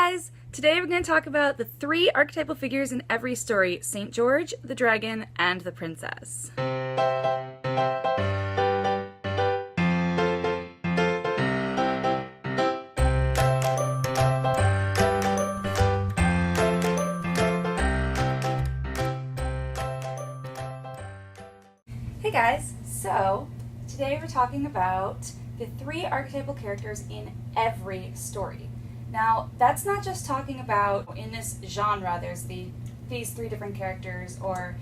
guys! Today we're going to talk about the three archetypal figures in every story: St. George, the dragon, and the princess. Hey guys! So, today we're talking about the three archetypal characters in every story. Now, that's not just talking about in this genre, there's these three different characters, or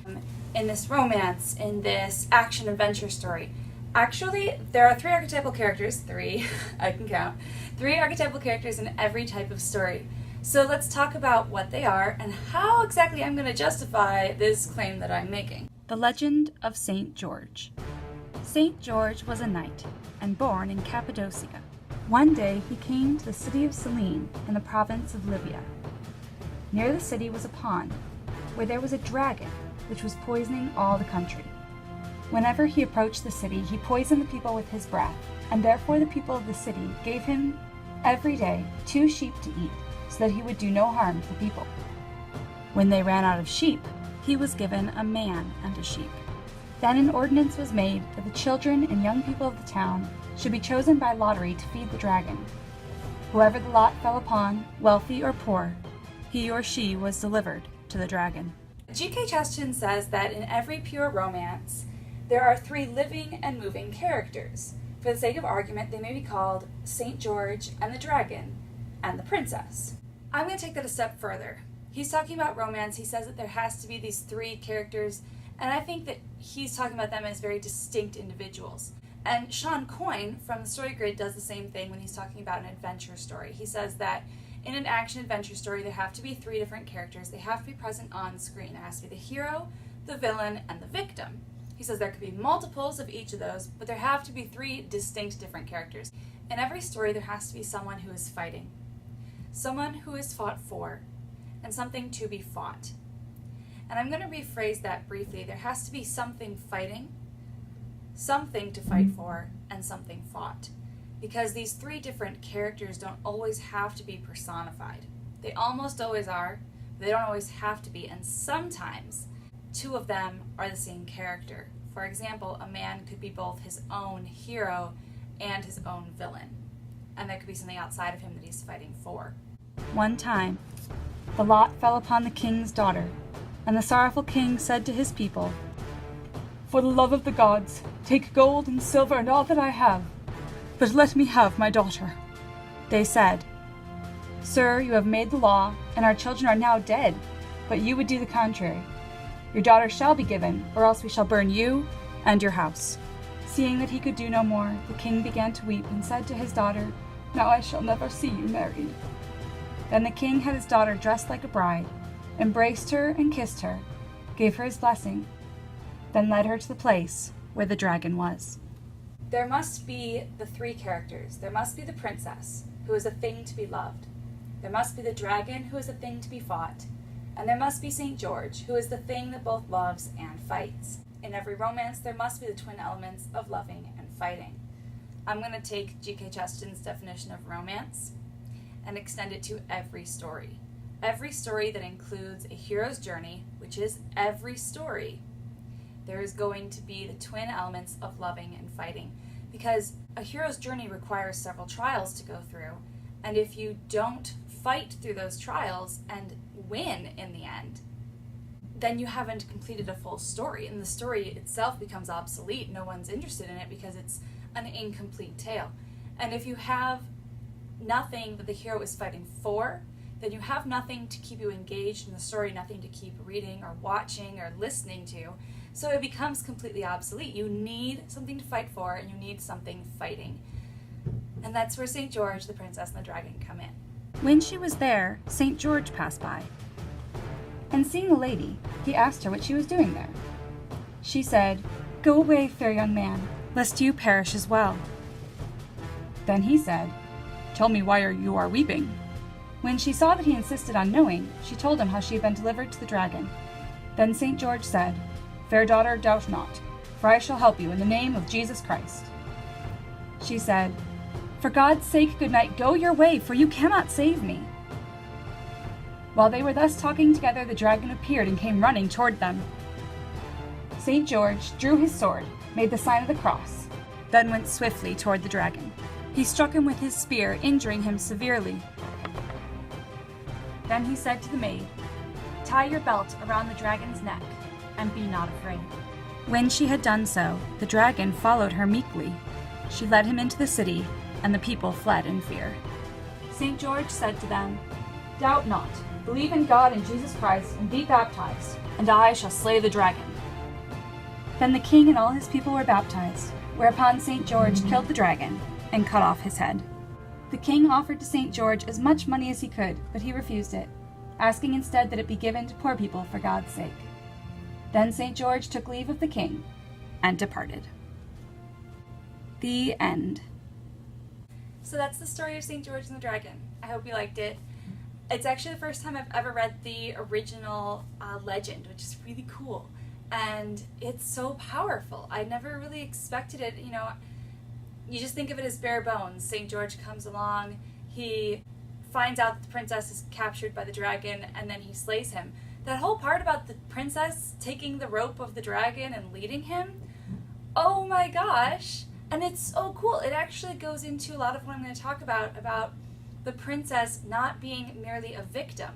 in this romance, in this action-adventure story. Actually, there are three archetypal characters, I can count, three archetypal characters in every type of story. So let's talk about what they are and how exactly I'm going to justify this claim that I'm making. The legend of St. George. St. George was a knight and born in Cappadocia. One day he came to the city of Selene in the province of Libya. Near the city was a pond where there was a dragon which was poisoning all the country. Whenever he approached the city, he poisoned the people with his breath, and therefore the people of the city gave him every day 2 sheep to eat, so that he would do no harm to the people. When they ran out of sheep, he was given a man and a sheep. Then an ordinance was made that the children and young people of the town should be chosen by lottery to feed the dragon. Whoever the lot fell upon, wealthy or poor, he or she was delivered to the dragon. G.K. Chesterton says that in every pure romance, there are 3 living and moving characters. For the sake of argument, they may be called St. George and the dragon and the princess. I'm going to take that a step further. He's talking about romance. He says that there has to be these 3 characters, and I think that he's talking about them as very distinct individuals. And Sean Coyne from the Story Grid does the same thing when he's talking about an adventure story. He says that in an action-adventure story, there have to be 3 different characters. They have to be present on screen. There has to be the hero, the villain, and the victim. He says there could be multiples of each of those, but there have to be 3 distinct different characters. In every story, there has to be someone who is fighting, someone who is fought for, and something to be fought. And I'm going to rephrase that briefly. There has to be something fighting, something to fight for, and something fought. Because these 3 different characters don't always have to be personified. They almost always are, but they don't always have to be. And sometimes 2 of them are the same character. For example, a man could be both his own hero and his own villain. And there could be something outside of him that he's fighting for. One time, the lot fell upon the king's daughter, and the sorrowful king said to his people, "For the love of the gods, take gold and silver and all that I have, but let me have my daughter." They said, "Sir, you have made the law, and our children are now dead, but you would do the contrary. Your daughter shall be given, or else we shall burn you and your house." Seeing that he could do no more, the king began to weep and said to his daughter, "Now I shall never see you married." Then the king had his daughter dressed like a bride, embraced her and kissed her, gave her his blessing, then led her to the place where the dragon was. There must be the 3 characters. There must be the princess, who is a thing to be loved. There must be the dragon, who is a thing to be fought. And there must be St. George, who is the thing that both loves and fights. In every romance, there must be the twin elements of loving and fighting. I'm going to take G.K. Chesterton's definition of romance and extend it to every story. Every story that includes a hero's journey, which is every story, there is going to be the twin elements of loving and fighting, because a hero's journey requires several trials to go through, and if you don't fight through those trials and win in the end, then you haven't completed a full story, and the story itself becomes obsolete. No one's interested in it because it's an incomplete tale. And if you have nothing that the hero is fighting for, then you have nothing to keep you engaged in the story, nothing to keep reading or watching or listening to. So it becomes completely obsolete. You need something to fight for, and you need something fighting. And that's where St. George, the princess, and the dragon come in. When she was there, St. George passed by. And seeing the lady, he asked her what she was doing there. She said, "Go away, fair young man, lest you perish as well." Then he said, "Tell me why you are weeping." When she saw that he insisted on knowing, she told him how she had been delivered to the dragon. Then St. George said, "Fair daughter, doubt not, for I shall help you in the name of Jesus Christ." She said, "For God's sake, good night, go your way, for you cannot save me." While they were thus talking together, the dragon appeared and came running toward them. St. George drew his sword, made the sign of the cross, then went swiftly toward the dragon. He struck him with his spear, injuring him severely. Then he said to the maid, "Tie your belt around the dragon's neck, and be not afraid." When she had done so, the dragon followed her meekly. She led him into the city, and the people fled in fear. St. George said to them, "Doubt not, believe in God and Jesus Christ, and be baptized, and I shall slay the dragon." Then the king and all his people were baptized, whereupon St. George killed the dragon and cut off his head. The king offered to St. George as much money as he could, but he refused it, asking instead that it be given to poor people for God's sake. Then St. George took leave of the king and departed. The end. So that's the story of St. George and the Dragon. I hope you liked it. It's actually the first time I've ever read the original legend, which is really cool. And it's so powerful. I never really expected it. You know, you just think of it as bare bones. St. George comes along, he finds out that the princess is captured by the dragon, and then he slays him. That whole part about the princess taking the rope of the dragon and leading him, oh my gosh. And it's so cool. It actually goes into a lot of what I'm going to talk about the princess not being merely a victim,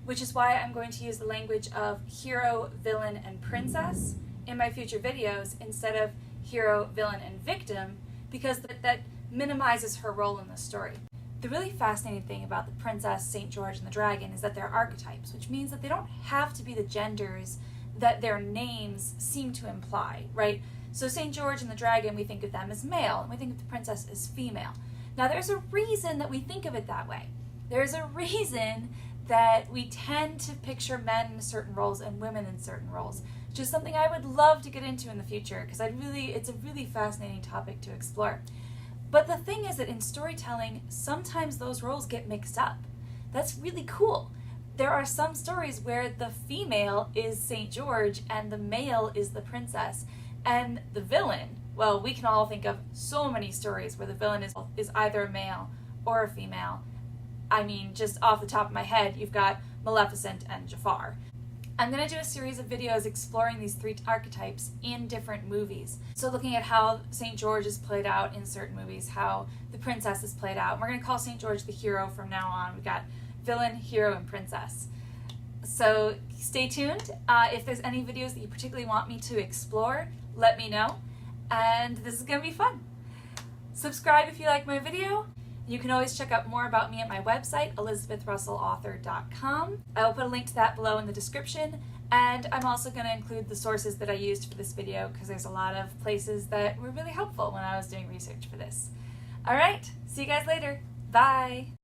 which is why I'm going to use the language of hero, villain, and princess in my future videos instead of hero, villain, and victim, because that minimizes her role in the story. The really fascinating thing about the princess, St. George, and the dragon is that they're archetypes, which means that they don't have to be the genders that their names seem to imply, right? So St. George and the dragon, we think of them as male, and we think of the princess as female. Now there's a reason that we think of it that way. There's a reason that we tend to picture men in certain roles and women in certain roles, which is something I would love to get into in the future, because it's a really fascinating topic to explore. But the thing is that in storytelling, sometimes those roles get mixed up. That's really cool. There are some stories where the female is St. George and the male is the princess. And the villain, well, we can all think of so many stories where the villain is either a male or a female. I mean, just off the top of my head, you've got Maleficent and Jafar. I'm going to do a series of videos exploring these three archetypes in different movies. So looking at how St. George is played out in certain movies, how the princess is played out. And we're going to call St. George the hero from now on. We've got villain, hero, and princess. So stay tuned. If there's any videos that you particularly want me to explore, let me know. And this is going to be fun. Subscribe if you like my video. You can always check out more about me at my website, elizabethrussellauthor.com. I will put a link to that below in the description, and I'm also going to include the sources that I used for this video, because there's a lot of places that were really helpful when I was doing research for this. Alright, see you guys later. Bye!